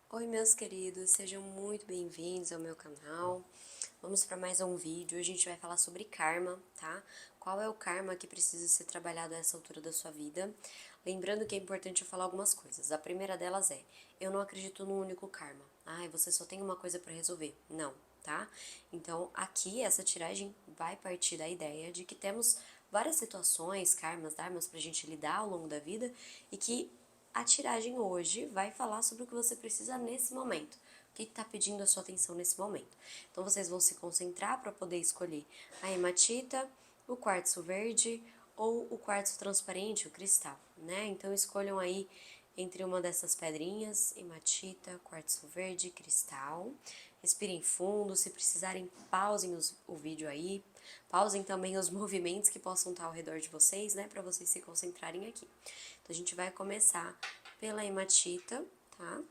Oi, meus queridos, sejam muito bem-vindos ao meu canal. Vamos para mais um vídeo. Hoje a gente vai falar sobre karma, tá? Qual é o karma que precisa ser trabalhado a essa altura da sua vida? Lembrando que é importante eu falar algumas coisas. A primeira delas é: eu não acredito num único karma. Ai, você só tem uma coisa para resolver. Não, tá? Então, aqui essa tiragem vai partir da ideia de que temos várias situações, karmas, dharmas pra gente lidar ao longo da vida e que a tiragem hoje vai falar sobre o que você precisa nesse momento. O que está pedindo a sua atenção nesse momento. Então, vocês vão se concentrar para poder escolher a hematita, o quartzo verde ou o quartzo transparente, o cristal, né? Então, escolham aí entre uma dessas pedrinhas, hematita, quartzo verde, cristal. Respirem fundo, se precisarem, pausem o vídeo aí. Pausem também os movimentos que possam estar ao redor de vocês, né? Para vocês se concentrarem aqui. Então, a gente vai começar pela hematita, tá?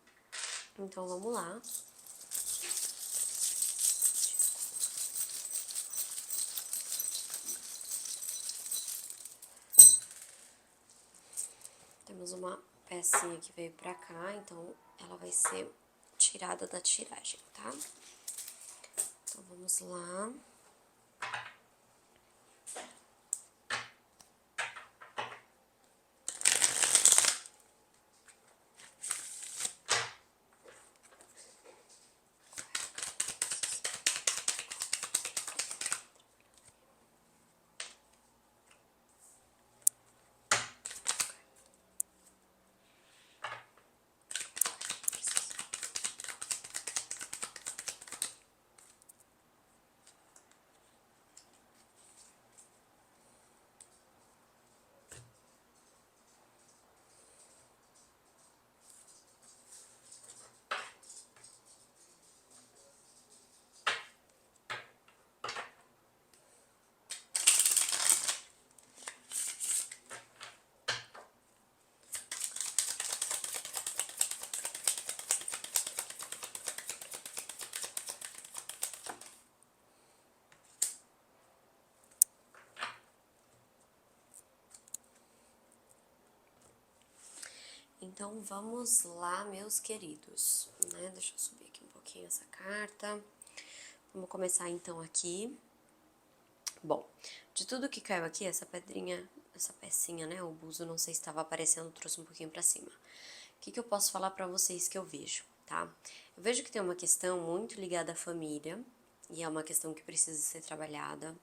Então, vamos lá. Temos uma pecinha que veio pra cá, então ela vai ser tirada da tiragem, tá? Então, vamos lá. Então, vamos lá, meus queridos, né? Deixa eu subir aqui um pouquinho essa carta. Vamos começar, então, aqui. Bom, de tudo que caiu aqui, essa pedrinha, essa pecinha, né? O buzo, não sei se estava aparecendo, trouxe um pouquinho pra cima. O que eu posso falar pra vocês que eu vejo, tá? Eu vejo que tem uma questão muito ligada à família, e é uma questão que precisa ser trabalhada,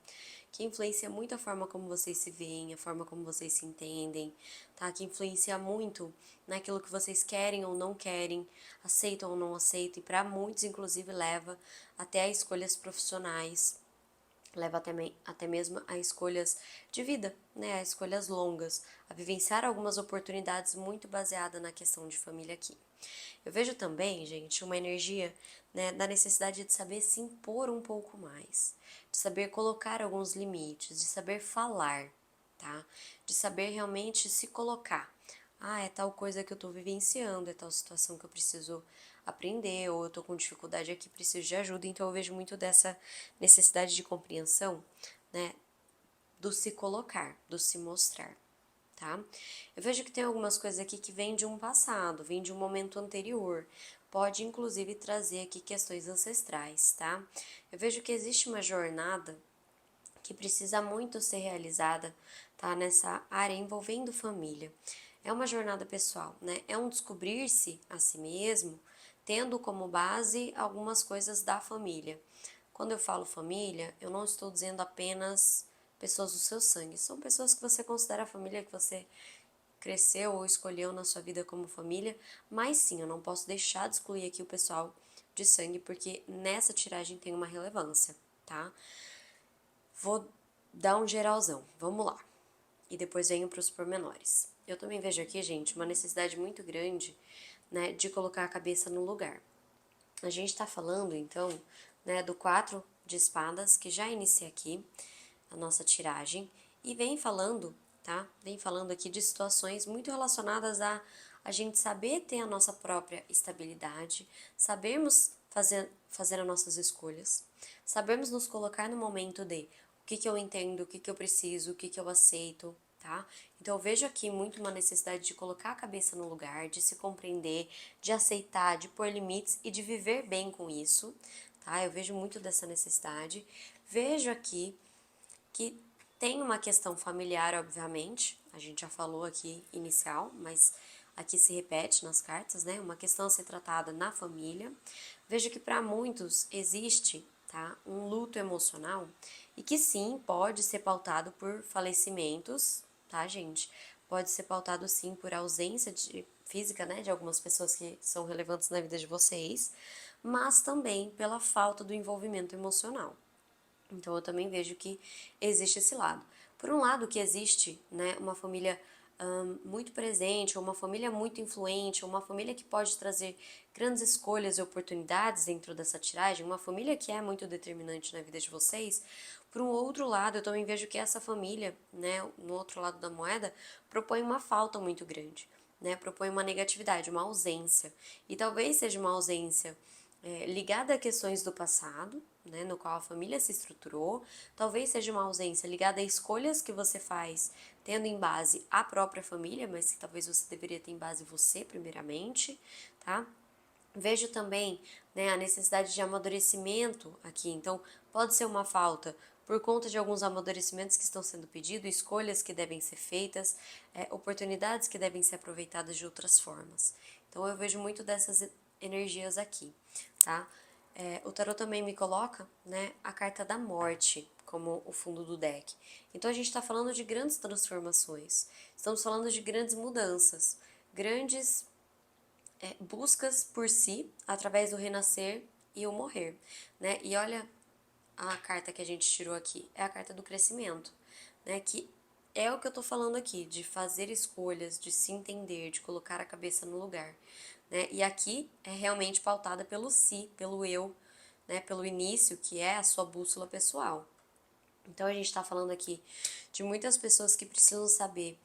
que influencia muito a forma como vocês se veem, a forma como vocês se entendem, tá? Que influencia muito naquilo que vocês querem ou não querem, aceitam ou não aceitam, e para muitos, inclusive, leva até a escolhas profissionais, leva até mesmo a escolhas de vida, né? A escolhas longas, a vivenciar algumas oportunidades muito baseada na questão de família aqui. Eu vejo também, gente, uma energia, né, da necessidade de saber se impor um pouco mais, de saber colocar alguns limites, de saber falar, tá? De saber realmente se colocar. Ah, é tal coisa que eu tô vivenciando, é tal situação que eu preciso aprender, ou eu tô com dificuldade aqui, preciso de ajuda. Então eu vejo muito dessa necessidade de compreensão, né, do se colocar, do se mostrar, tá? Eu vejo que tem algumas coisas aqui que vêm de um passado, vêm de um momento anterior. Pode, inclusive, trazer aqui questões ancestrais, tá? Eu vejo que existe uma jornada que precisa muito ser realizada, tá? Nessa área envolvendo família. É uma jornada pessoal, né? É um descobrir-se a si mesmo, tendo como base algumas coisas da família. Quando eu falo família, eu não estou dizendo apenas pessoas do seu sangue, são pessoas que você considera família, que você cresceu ou escolheu na sua vida como família, mas sim, eu não posso deixar de excluir aqui o pessoal de sangue, porque nessa tiragem tem uma relevância, tá? Vou dar um geralzão, vamos lá. E depois venho para os pormenores. Eu também vejo aqui, gente, uma necessidade muito grande, né, de colocar a cabeça no lugar. A gente tá falando, então, né, do 4 de espadas, que já inicia aqui a nossa tiragem, e vem falando, tá? Vem falando aqui de situações muito relacionadas a gente saber ter a nossa própria estabilidade, sabermos fazer as nossas escolhas, sabermos nos colocar no momento de o que eu entendo, o que eu preciso, o que eu aceito, tá? Então eu vejo aqui muito uma necessidade de colocar a cabeça no lugar, de se compreender, de aceitar, de pôr limites e de viver bem com isso, tá? Eu vejo muito dessa necessidade. Vejo aqui que tem uma questão familiar, obviamente, a gente já falou aqui inicial, mas aqui se repete nas cartas, né? Uma questão a ser tratada na família. Vejo que para muitos existe, tá, um luto emocional e que sim, pode ser pautado por falecimentos, tá, gente? Pode ser pautado sim por ausência de física, né, de algumas pessoas que são relevantes na vida de vocês, mas também pela falta do envolvimento emocional. Então eu também vejo que existe esse lado. Por um lado que existe, né, uma família muito presente, ou uma família muito influente, ou uma família que pode trazer grandes escolhas e oportunidades dentro dessa tiragem, uma família que é muito determinante na vida de vocês. Por um outro lado, eu também vejo que essa família, né, no outro lado da moeda, propõe uma falta muito grande, né, propõe uma negatividade, uma ausência. E talvez seja uma ausência ligada a questões do passado, né, no qual a família se estruturou, talvez seja uma ausência ligada a escolhas que você faz, tendo em base a própria família, mas que talvez você deveria ter em base você primeiramente, tá? Vejo também, né, a necessidade de amadurecimento aqui, então pode ser uma falta por conta de alguns amadurecimentos que estão sendo pedidos, escolhas que devem ser feitas, oportunidades que devem ser aproveitadas de outras formas. Então eu vejo muito dessas energias aqui, tá? O tarot também me coloca, né, a carta da morte como o fundo do deck. Então a gente está falando de grandes transformações, estamos falando de grandes mudanças, grandes buscas por si, através do renascer e o morrer, né? E olha a carta que a gente tirou aqui, é a carta do crescimento, né? Que é o que eu tô falando aqui, de fazer escolhas, de se entender, de colocar a cabeça no lugar, né? E aqui é realmente pautada pelo si, pelo eu, né? Pelo início, que é a sua bússola pessoal. Então a gente está falando aqui de muitas pessoas que precisam saber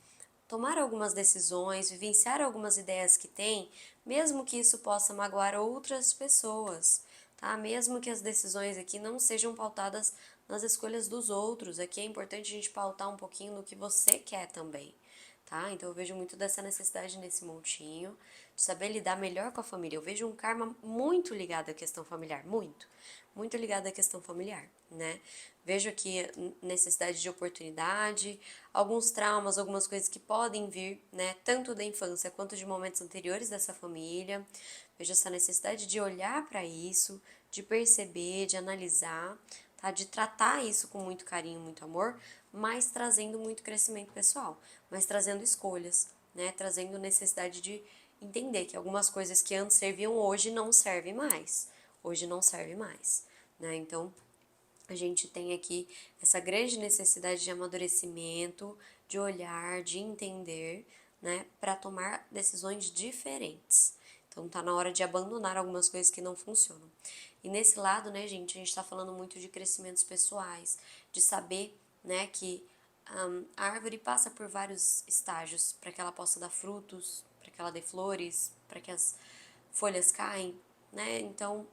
tomar algumas decisões, vivenciar algumas ideias que têm, mesmo que isso possa magoar outras pessoas, tá? Mesmo que as decisões aqui não sejam pautadas nas escolhas dos outros, aqui é importante a gente pautar um pouquinho no que você quer também, tá? Então eu vejo muito dessa necessidade nesse montinho, de saber lidar melhor com a família. Eu vejo um karma muito ligado à questão familiar, muito ligado à questão familiar, né? Vejo aqui necessidade de oportunidade, alguns traumas, algumas coisas que podem vir, né, tanto da infância quanto de momentos anteriores dessa família. Vejo essa necessidade de olhar para isso, de perceber, de analisar, tá? De tratar isso com muito carinho, muito amor, mas trazendo muito crescimento pessoal, mas trazendo escolhas, né? Trazendo necessidade de entender que algumas coisas que antes serviam hoje não servem mais. Hoje não serve mais, né? Então, a gente tem aqui essa grande necessidade de amadurecimento, de olhar, de entender, né, para tomar decisões diferentes. Então tá na hora de abandonar algumas coisas que não funcionam. E nesse lado, né, gente, a gente tá falando muito de crescimentos pessoais, de saber, né, que a árvore passa por vários estágios para que ela possa dar frutos, para que ela dê flores, para que as folhas caem, né? Então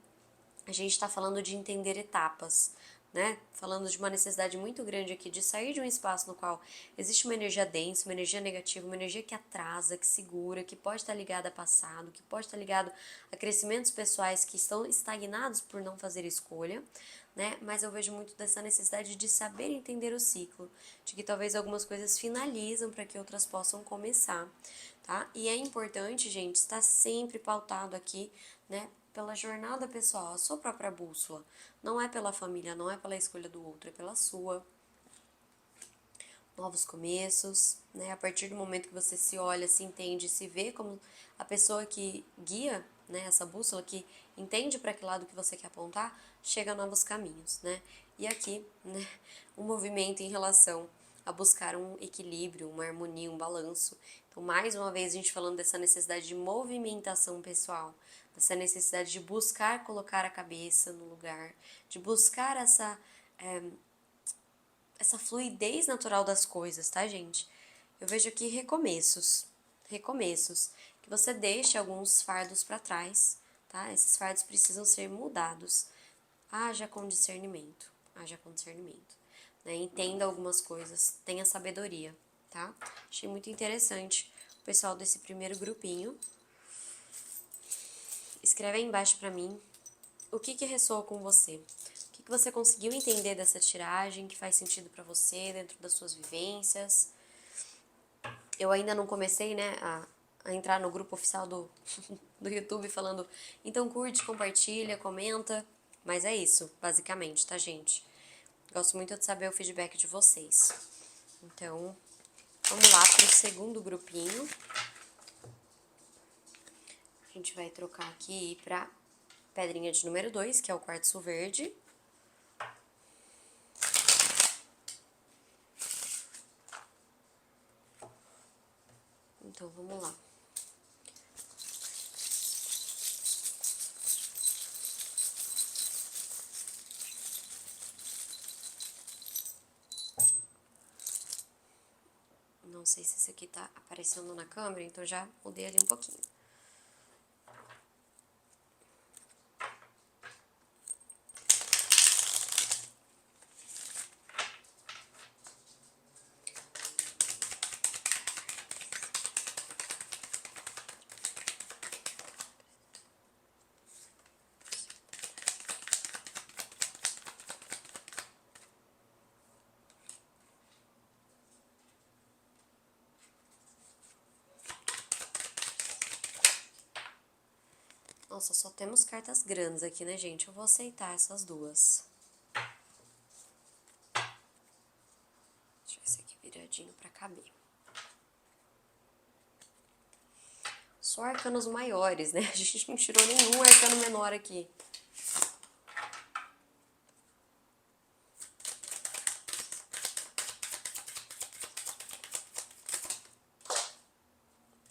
a gente está falando de entender etapas, né? Falando de uma necessidade muito grande aqui de sair de um espaço no qual existe uma energia densa, uma energia negativa, uma energia que atrasa, que segura, que pode estar ligada a passado, que pode estar ligado a crescimentos pessoais que estão estagnados por não fazer escolha, né? Mas eu vejo muito dessa necessidade de saber entender o ciclo, de que talvez algumas coisas finalizam para que outras possam começar, tá? E é importante, gente, estar sempre pautado aqui, né? Pela jornada pessoal, a sua própria bússola. Não é pela família, não é pela escolha do outro, é pela sua. Novos começos, né? A partir do momento que você se olha, se entende, se vê como a pessoa que guia, né? Essa bússola que entende para que lado que você quer apontar, chega a novos caminhos, né? E aqui, né? Um movimento em relação a buscar um equilíbrio, uma harmonia, um balanço. Então, mais uma vez, a gente falando dessa necessidade de movimentação pessoal, dessa necessidade de buscar colocar a cabeça no lugar, de buscar essa fluidez natural das coisas, tá, gente? Eu vejo aqui recomeços, que você deixe alguns fardos para trás, tá? Esses fardos precisam ser mudados. Haja com discernimento, né? Entenda algumas coisas, tenha sabedoria, tá? Achei muito interessante o pessoal desse primeiro grupinho. Escreve aí embaixo pra mim o que ressoa com você. O que você conseguiu entender dessa tiragem, que faz sentido pra você, dentro das suas vivências. Eu ainda não comecei, né, a entrar no grupo oficial do, do YouTube falando, então curte, compartilha, comenta. Mas é isso, basicamente, tá, gente? Gosto muito de saber o feedback de vocês. Então, vamos lá pro segundo grupinho. A gente vai trocar aqui pra pedrinha de número 2, que é o quartzo verde. Então, vamos lá. Não sei se esse aqui tá aparecendo na câmera, então já mudei ali um pouquinho. Nossa, só temos cartas grandes aqui, né, gente? Eu vou aceitar essas duas. Deixa esse aqui viradinho pra caber. Só arcanos maiores, né? A gente não tirou nenhum arcano menor aqui.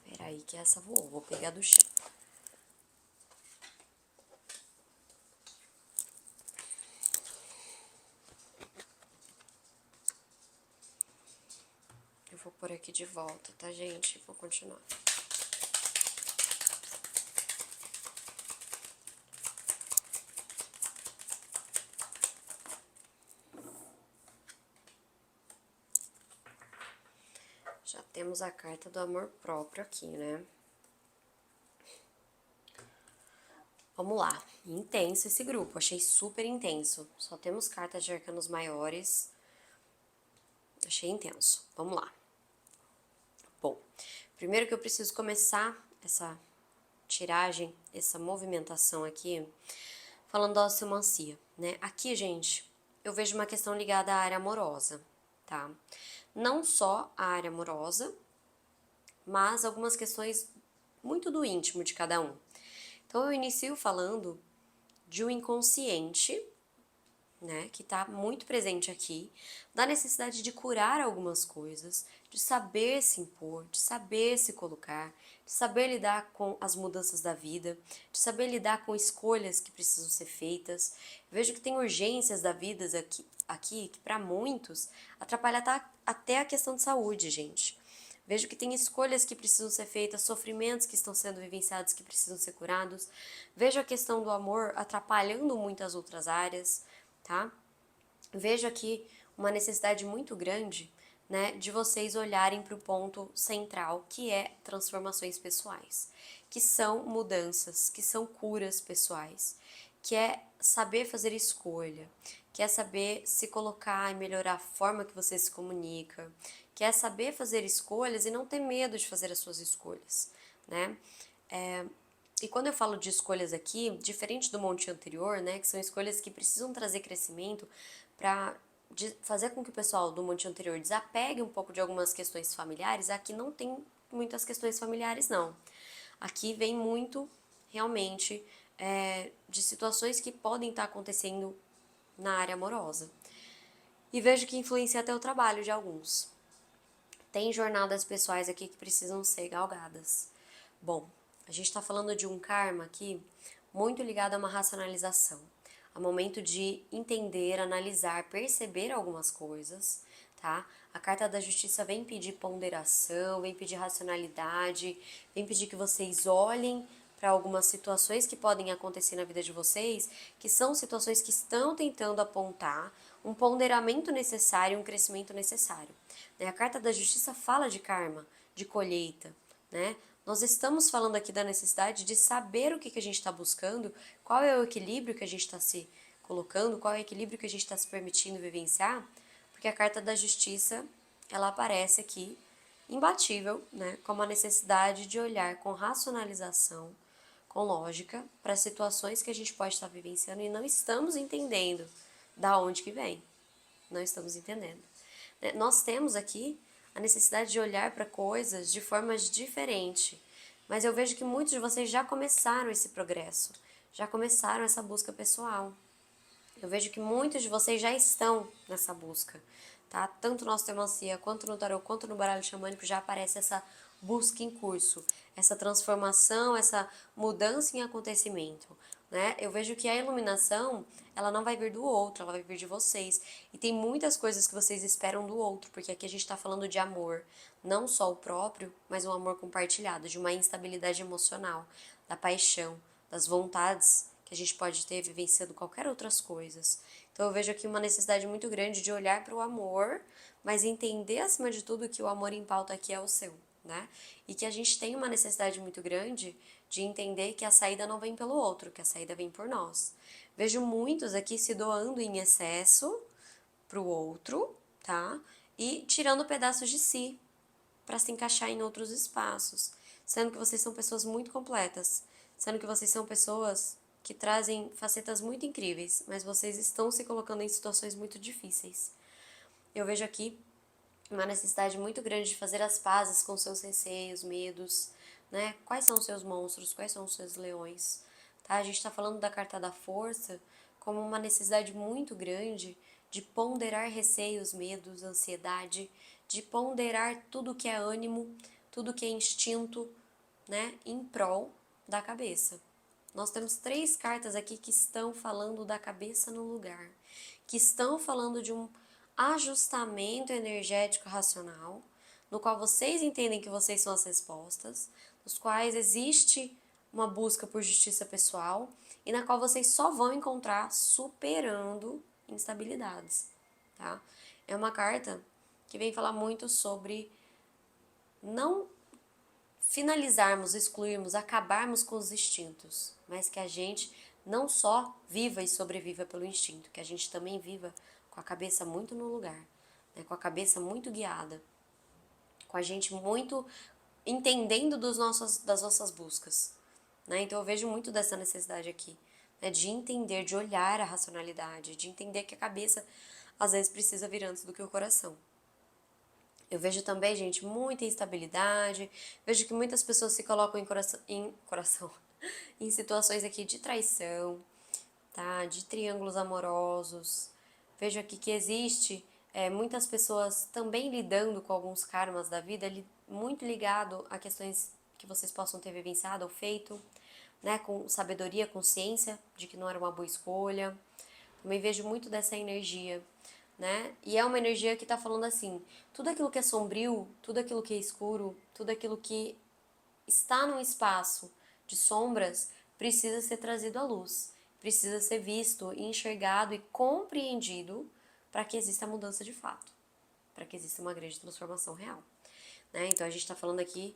Peraí que essa voou, vou pegar do chão. Eu vou pôr aqui de volta, tá, gente? Vou continuar. Já temos a carta do amor próprio aqui, né? Vamos lá. Intenso esse grupo, achei super intenso. Só temos cartas de arcanos maiores. Achei intenso. Vamos lá. Bom, primeiro que eu preciso começar essa tiragem, essa movimentação aqui, falando da osteomancia, né? Aqui, gente, eu vejo uma questão ligada à área amorosa, tá? Não só a área amorosa, mas algumas questões muito do íntimo de cada um. Então, eu inicio falando de um inconsciente, né, que tá muito presente aqui, da necessidade de curar algumas coisas, de saber se impor, de saber se colocar, de saber lidar com as mudanças da vida, de saber lidar com escolhas que precisam ser feitas. Vejo que tem urgências da vida aqui que para muitos atrapalha até a questão de saúde, gente. Vejo que tem escolhas que precisam ser feitas, sofrimentos que estão sendo vivenciados que precisam ser curados. Vejo a questão do amor atrapalhando muitas outras áreas, tá? Vejo aqui uma necessidade muito grande, né, de vocês olharem para o ponto central, que é transformações pessoais, que são mudanças, que são curas pessoais, que é saber fazer escolha, que é saber se colocar e melhorar a forma que você se comunica, que é saber fazer escolhas e não ter medo de fazer as suas escolhas, né? E quando eu falo de escolhas aqui, diferente do monte anterior, né, que são escolhas que precisam trazer crescimento para fazer com que o pessoal do monte anterior desapegue um pouco de algumas questões familiares, aqui não tem muitas questões familiares, não. Aqui vem muito, realmente, de situações que podem estar acontecendo na área amorosa. E vejo que influencia até o trabalho de alguns. Tem jornadas pessoais aqui que precisam ser galgadas. Bom, a gente está falando de um karma aqui muito ligado a uma racionalização, a momento de entender, analisar, perceber algumas coisas, tá? A carta da justiça vem pedir ponderação, vem pedir racionalidade, vem pedir que vocês olhem para algumas situações que podem acontecer na vida de vocês, que são situações que estão tentando apontar um ponderamento necessário, um crescimento necessário. A carta da justiça fala de karma, de colheita, né? Nós estamos falando aqui da necessidade de saber o que a gente está buscando, qual é o equilíbrio que a gente está se colocando, qual é o equilíbrio que a gente está se permitindo vivenciar, porque a carta da justiça, ela aparece aqui imbatível, né, como a necessidade de olhar com racionalização, com lógica, para situações que a gente pode estar vivenciando e não estamos entendendo da onde que vem. Não estamos entendendo. Nós temos aqui a necessidade de olhar para coisas de formas diferentes, mas eu vejo que muitos de vocês já começaram esse progresso, já começaram essa busca pessoal. Eu vejo que muitos de vocês já estão nessa busca, tá? Tanto no osteomancia, quanto no tarô, quanto no baralho xamânico já aparece essa busca em curso, essa transformação, essa mudança em acontecimento, né? Eu vejo que a iluminação, ela não vai vir do outro, ela vai vir de vocês. E tem muitas coisas que vocês esperam do outro, porque aqui a gente tá falando de amor, não só o próprio, mas um amor compartilhado, de uma instabilidade emocional, da paixão, das vontades que a gente pode ter vivenciando qualquer outras coisas. Então eu vejo aqui uma necessidade muito grande de olhar para o amor, mas entender acima de tudo que o amor em pauta aqui é o seu, né? E que a gente tem uma necessidade muito grande de entender que a saída não vem pelo outro, que a saída vem por nós. Vejo muitos aqui se doando em excesso pro outro, tá? E tirando pedaços de si para se encaixar em outros espaços, sendo que vocês são pessoas muito completas, sendo que vocês são pessoas que trazem facetas muito incríveis, mas vocês estão se colocando em situações muito difíceis. Eu vejo aqui uma necessidade muito grande de fazer as pazes com seus receios, medos, né? Quais são os seus monstros, quais são os seus leões, tá? A gente está falando da carta da força como uma necessidade muito grande de ponderar receios, medos, ansiedade, de ponderar tudo que é ânimo, tudo que é instinto, né? Em prol da cabeça. Nós temos 3 cartas aqui que estão falando da cabeça no lugar, que estão falando de um ajustamento energético racional, no qual vocês entendem que vocês são as respostas, nos quais existe uma busca por justiça pessoal e na qual vocês só vão encontrar superando instabilidades, tá? É uma carta que vem falar muito sobre não finalizarmos, excluirmos, acabarmos com os instintos, mas que a gente não só viva e sobreviva pelo instinto, que a gente também viva com a cabeça muito no lugar, né? Com a cabeça muito guiada, com a gente muito entendendo das nossas buscas, né? Então eu vejo muito dessa necessidade aqui, né? De entender, de olhar a racionalidade, de entender que a cabeça às vezes precisa vir antes do que o coração. Eu vejo também, gente, muita instabilidade. Vejo que muitas pessoas se colocam em situações aqui de traição, tá? De triângulos amorosos. Vejo aqui que existe muitas pessoas também lidando com alguns karmas da vida, muito ligado a questões que vocês possam ter vivenciado ou feito, né? Com sabedoria, consciência de que não era uma boa escolha. Também vejo muito dessa energia, né? E é uma energia que tá falando assim, tudo aquilo que é sombrio, tudo aquilo que é escuro, tudo aquilo que está num espaço de sombras precisa ser trazido à luz, precisa ser visto, enxergado e compreendido para que exista mudança de fato, para que exista uma grande transformação real, né? Então a gente está falando aqui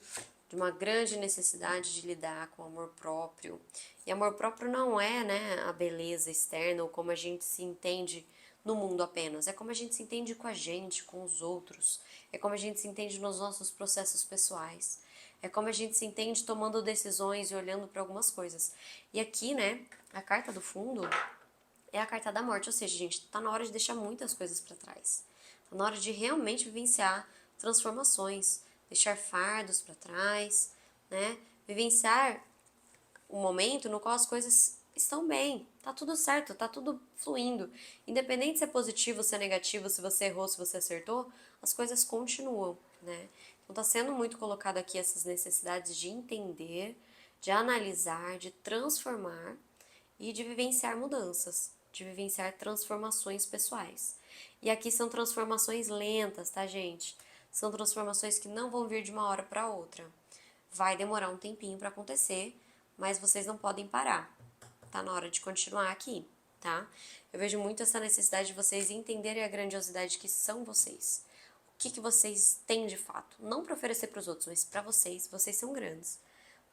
de uma grande necessidade de lidar com o amor próprio. E amor próprio não é, né, a beleza externa ou como a gente se entende no mundo apenas. É como a gente se entende com a gente, com os outros. É como a gente se entende nos nossos processos pessoais. É como a gente se entende tomando decisões e olhando para algumas coisas. E aqui, né, a carta do fundo é a carta da morte. Ou seja, gente, tá na hora de deixar muitas coisas para trás. Tá na hora de realmente vivenciar transformações, deixar fardos para trás, né? Vivenciar um momento no qual as coisas estão bem, tá tudo certo, tá tudo fluindo. Independente se é positivo, se é negativo, se você errou, se você acertou, as coisas continuam, né? Então tá sendo muito colocado aqui essas necessidades de entender, de analisar, de transformar e de vivenciar mudanças, de vivenciar transformações pessoais. E aqui são transformações lentas, tá, gente? São transformações que não vão vir de uma hora para outra. Vai demorar um tempinho para acontecer, mas vocês não podem parar. Tá na hora de continuar aqui, tá? Eu vejo muito essa necessidade de vocês entenderem a grandiosidade que são vocês. O que vocês têm de fato. Não para oferecer para os outros, mas para vocês. Vocês são grandes.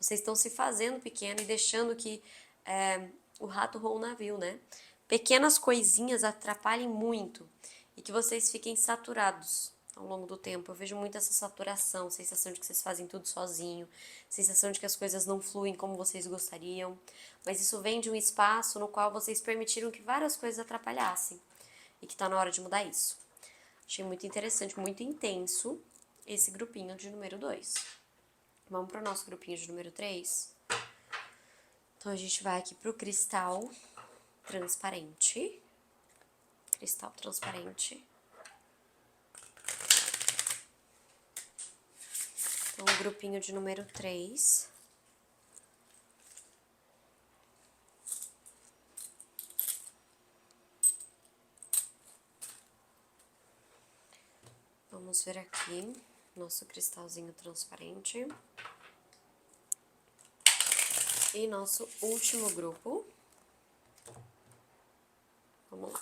Vocês estão se fazendo pequeno e deixando que o rato roa o navio, né? Pequenas coisinhas atrapalhem muito e que vocês fiquem saturados ao longo do tempo. Eu vejo muito essa saturação, sensação de que vocês fazem tudo sozinho, sensação de que as coisas não fluem como vocês gostariam, mas isso vem de um espaço no qual vocês permitiram que várias coisas atrapalhassem e que tá na hora de mudar isso. Achei muito interessante, muito intenso esse grupinho de número 2. Vamos pro nosso grupinho de número 3. Então a gente vai aqui pro cristal transparente. Cristal transparente. Então, o grupinho de número 3. Vamos ver aqui nosso cristalzinho transparente. E nosso último grupo. Vamos lá.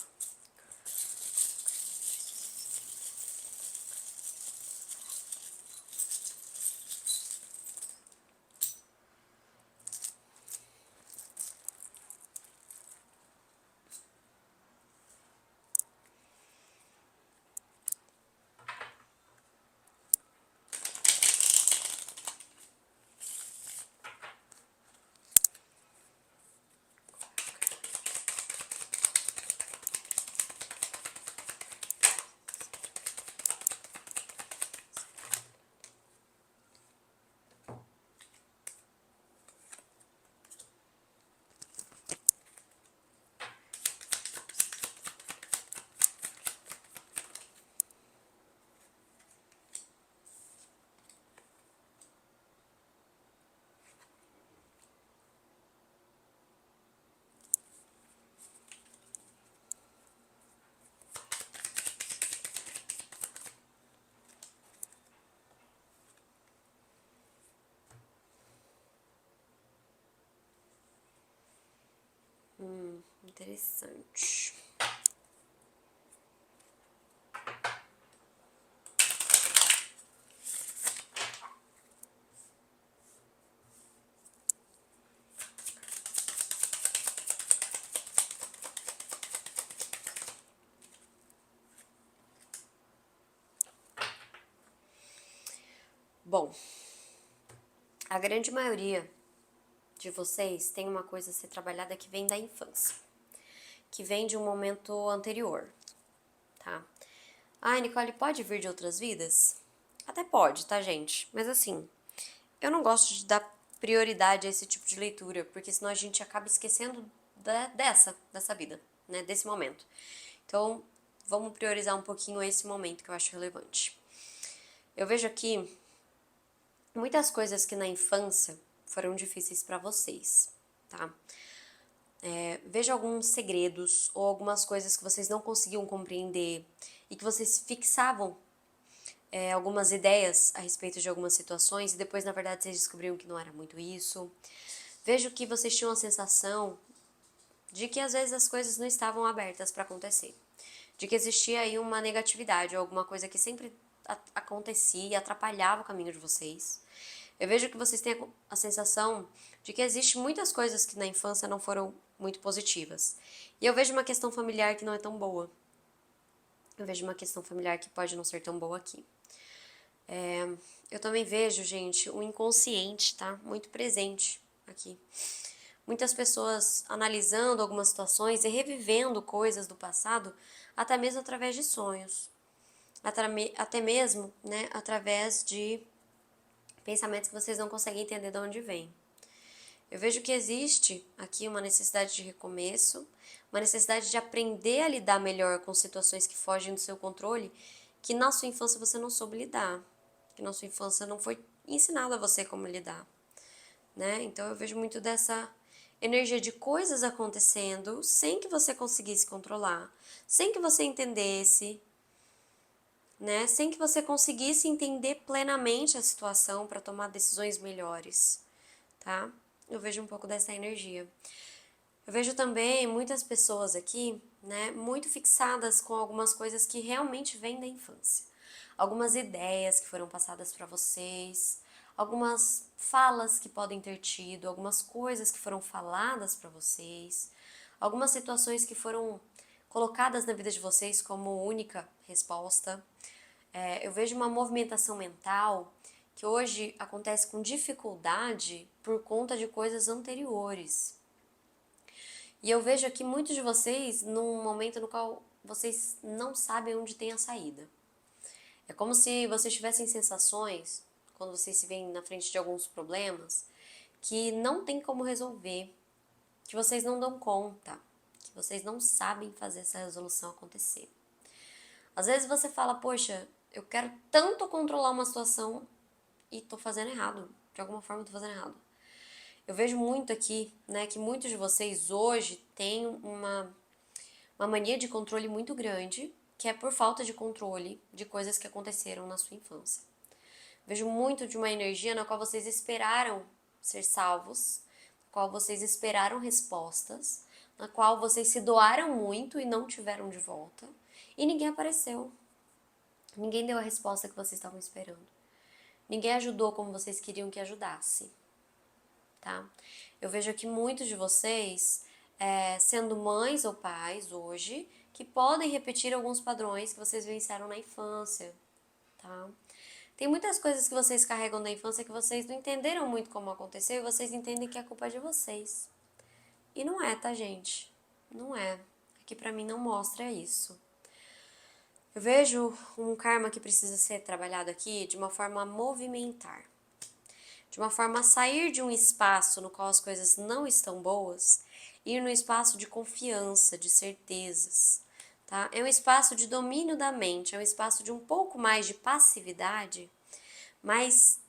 Interessante. Bom, a grande maioria de vocês tem uma coisa a ser trabalhada que vem da infância, que vem de um momento anterior, tá? Ai, Nicole, pode vir de outras vidas? Até pode, tá, gente? Mas assim, eu não gosto de dar prioridade a esse tipo de leitura, porque senão a gente acaba esquecendo dessa vida, né? Desse momento. Então, vamos priorizar um pouquinho esse momento que eu acho relevante. Eu vejo aqui muitas coisas que na infância foram difíceis para vocês, tá? Veja alguns segredos ou algumas coisas que vocês não conseguiam compreender e que vocês fixavam algumas ideias a respeito de algumas situações e depois, na verdade, vocês descobriram que não era muito isso. Vejo que vocês tinham a sensação de que às vezes as coisas não estavam abertas para acontecer, de que existia aí uma negatividade ou alguma coisa que sempre acontecia e atrapalhava o caminho de vocês. Eu vejo que vocês têm a sensação de que existem muitas coisas que na infância não foram muito positivas. E eu vejo uma questão familiar que não é tão boa. Eu vejo uma questão familiar que pode não ser tão boa aqui. Eu também vejo, gente, o inconsciente, tá? Muito presente aqui. Muitas pessoas analisando algumas situações e revivendo coisas do passado, até mesmo através de sonhos. Até mesmo, né, através de pensamentos que vocês não conseguem entender de onde vem. Eu vejo que existe aqui uma necessidade de recomeço, uma necessidade de aprender a lidar melhor com situações que fogem do seu controle, que na sua infância você não soube lidar, que na sua infância não foi ensinado a você como lidar, né? Então eu vejo muito dessa energia de coisas acontecendo sem que você conseguisse controlar, sem que você entendesse, né? Sem que você conseguisse entender plenamente a situação para tomar decisões melhores, tá? eu vejo um pouco dessa energia. Eu vejo também muitas pessoas aqui, né, muito fixadas com algumas coisas que realmente vêm da infância. Algumas ideias que foram passadas para vocês, algumas falas que podem ter tido, algumas coisas que foram faladas para vocês, algumas situações que foram colocadas na vida de vocês como única resposta. Eu vejo uma movimentação mental que hoje acontece com dificuldade por conta de coisas anteriores. E eu vejo aqui muitos de vocês num momento no qual vocês não sabem onde tem a saída. É como se vocês tivessem sensações, quando vocês se veem na frente de alguns problemas, que não tem como resolver, que vocês não dão conta, que vocês não sabem fazer essa resolução acontecer. Às vezes você fala, poxa, eu quero tanto controlar uma situação e tô fazendo errado. De alguma forma eu tô fazendo errado. Eu vejo muito aqui, né, que muitos de vocês hoje têm uma mania de controle muito grande, que é por falta de controle de coisas que aconteceram na sua infância. Vejo muito de uma energia na qual vocês esperaram ser salvos, na qual vocês esperaram respostas, na qual vocês se doaram muito e não tiveram de volta, e ninguém apareceu. Ninguém deu a resposta que vocês estavam esperando. Ninguém ajudou como vocês queriam que ajudasse, tá? Eu vejo aqui muitos de vocês sendo mães ou pais hoje que podem repetir alguns padrões que vocês vivenciaram na infância, tá? Tem muitas coisas que vocês carregam da infância que vocês não entenderam muito como aconteceu e vocês entendem que a culpa é de vocês. E não é, tá, gente? Não é. Aqui pra mim não mostra isso. Eu vejo um karma que precisa ser trabalhado aqui de uma forma a movimentar. De uma forma a sair de um espaço no qual as coisas não estão boas e ir no espaço de confiança, de certezas, tá? É um espaço de domínio da mente, é um espaço de um pouco mais de passividade, mas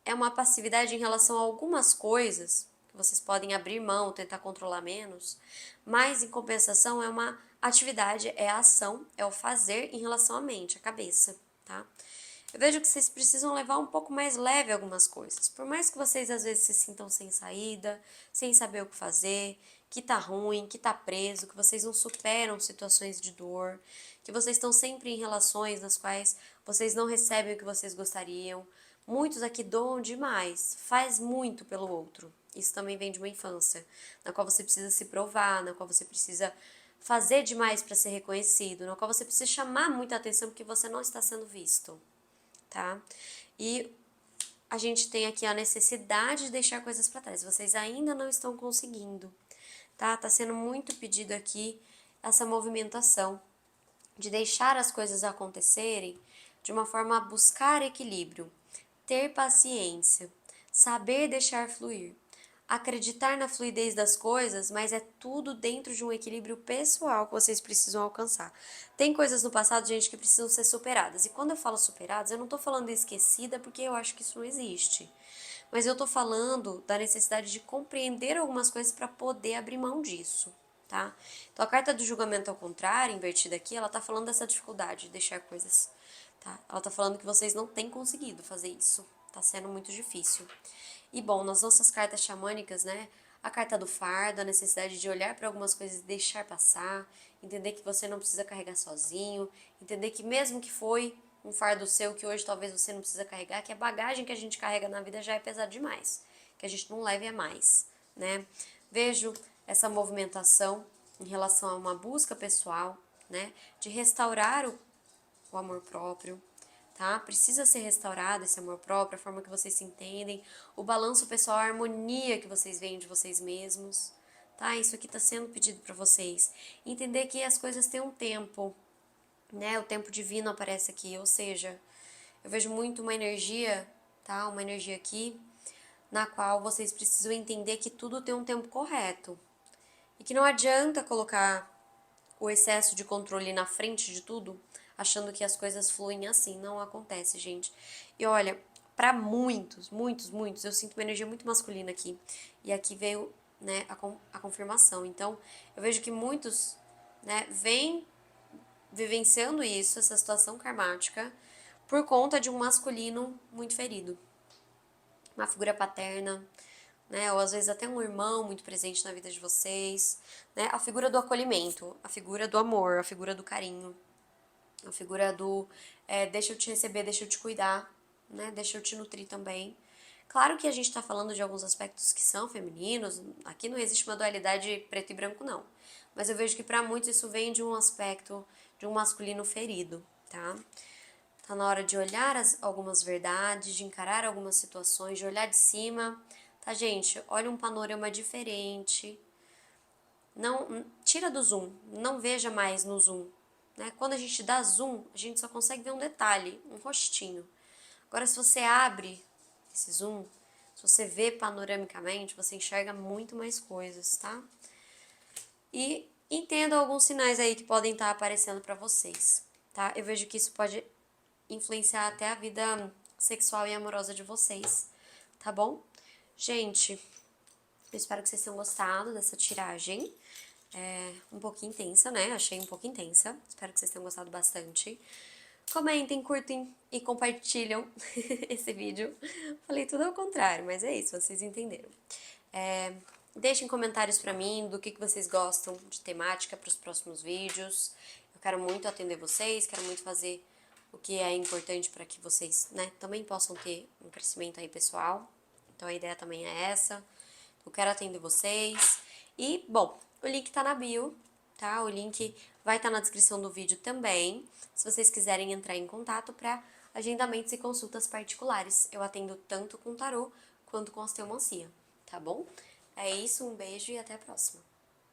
é uma passividade em relação a algumas coisas que vocês podem abrir mão, tentar controlar menos, mas em compensação é uma atividade, é a ação, é o fazer em relação à mente, à cabeça, tá? Eu vejo que vocês precisam levar um pouco mais leve algumas coisas. Por mais que vocês às vezes se sintam sem saída, sem saber o que fazer, que tá ruim, que tá preso, que vocês não superam situações de dor, que vocês estão sempre em relações nas quais vocês não recebem o que vocês gostariam. Muitos aqui doam demais, faz muito pelo outro. Isso também vem de uma infância, na qual você precisa se provar, na qual você precisa fazer demais para ser reconhecido, na qual você precisa chamar muita atenção porque você não está sendo visto, tá? E a gente tem aqui a necessidade de deixar coisas para trás. Vocês ainda não estão conseguindo, tá? Tá sendo muito pedido aqui essa movimentação de deixar as coisas acontecerem de uma forma a buscar equilíbrio, ter paciência, saber deixar fluir, acreditar na fluidez das coisas, mas é tudo dentro de um equilíbrio pessoal que vocês precisam alcançar. Tem coisas no passado, gente, que precisam ser superadas. E quando eu falo superadas, eu não tô falando esquecida, porque eu acho que isso não existe. Mas eu tô falando da necessidade de compreender algumas coisas para poder abrir mão disso, tá? Então a carta do julgamento ao contrário, invertida aqui, ela tá falando dessa dificuldade de deixar coisas, tá? Ela tá falando que vocês não têm conseguido fazer isso. Tá sendo muito difícil. E bom, nas nossas cartas xamânicas, né? A carta do fardo, a necessidade de olhar para algumas coisas e deixar passar, entender que você não precisa carregar sozinho, entender que mesmo que foi um fardo seu que hoje talvez você não precisa carregar, que a bagagem que a gente carrega na vida já é pesada demais, que a gente não leve a mais, né? Vejo essa movimentação em relação a uma busca pessoal, né? De restaurar o amor próprio, tá? Precisa ser restaurado esse amor próprio, a forma que vocês se entendem, o balanço pessoal, a harmonia que vocês veem de vocês mesmos, tá? Isso aqui tá sendo pedido para vocês. Entender que as coisas têm um tempo, né? O tempo divino aparece aqui, ou seja, eu vejo muito uma energia, tá? Uma energia aqui na qual vocês precisam entender que tudo tem um tempo correto. E que não adianta colocar o excesso de controle na frente de tudo, achando que as coisas fluem assim. Não acontece, gente. E olha, para muitos, muitos, muitos, eu sinto uma energia muito masculina aqui. E aqui veio, né, a confirmação. Então, eu vejo que muitos, né, vêm vivenciando isso, essa situação karmática, por conta de um masculino muito ferido. Uma figura paterna, né? Ou às vezes até um irmão muito presente na vida de vocês, né? A figura do acolhimento, a figura do amor, a figura do carinho, a figura do deixa eu te receber, deixa eu te cuidar, né? Deixa eu te nutrir também. Claro que a gente tá falando de alguns aspectos que são femininos, aqui não existe uma dualidade preto e branco, não. Mas eu vejo que para muitos isso vem de um aspecto de um masculino ferido, tá? Tá na hora de olhar algumas verdades, de encarar algumas situações, de olhar de cima, tá, gente? Olha um panorama diferente. Não, tira do zoom, não veja mais no zoom, né? Quando a gente dá zoom, a gente só consegue ver um detalhe, um rostinho. Agora, se você abre esse zoom, se você vê panoramicamente, você enxerga muito mais coisas, tá? E entenda alguns sinais aí que podem estar aparecendo para vocês, tá? Eu vejo que isso pode influenciar até a vida sexual e amorosa de vocês, tá bom? Gente, eu espero que vocês tenham gostado dessa tiragem. É um pouquinho intensa, né? Achei um pouco intensa. Espero que vocês tenham gostado bastante. Comentem, curtem e compartilham esse vídeo. Falei tudo ao contrário, mas é isso, vocês entenderam. Deixem comentários pra mim do que vocês gostam de temática para os próximos vídeos. Eu quero muito atender vocês, quero muito fazer o que é importante para que vocês, né, também possam ter um crescimento aí pessoal. Então a ideia também é essa. Eu quero atender vocês. E, bom, o link tá na bio, tá? O link vai estar na descrição do vídeo também, se vocês quiserem entrar em contato para agendamentos e consultas particulares. Eu atendo tanto com tarô quanto com osteomancia, tá bom? É isso, um beijo e até a próxima.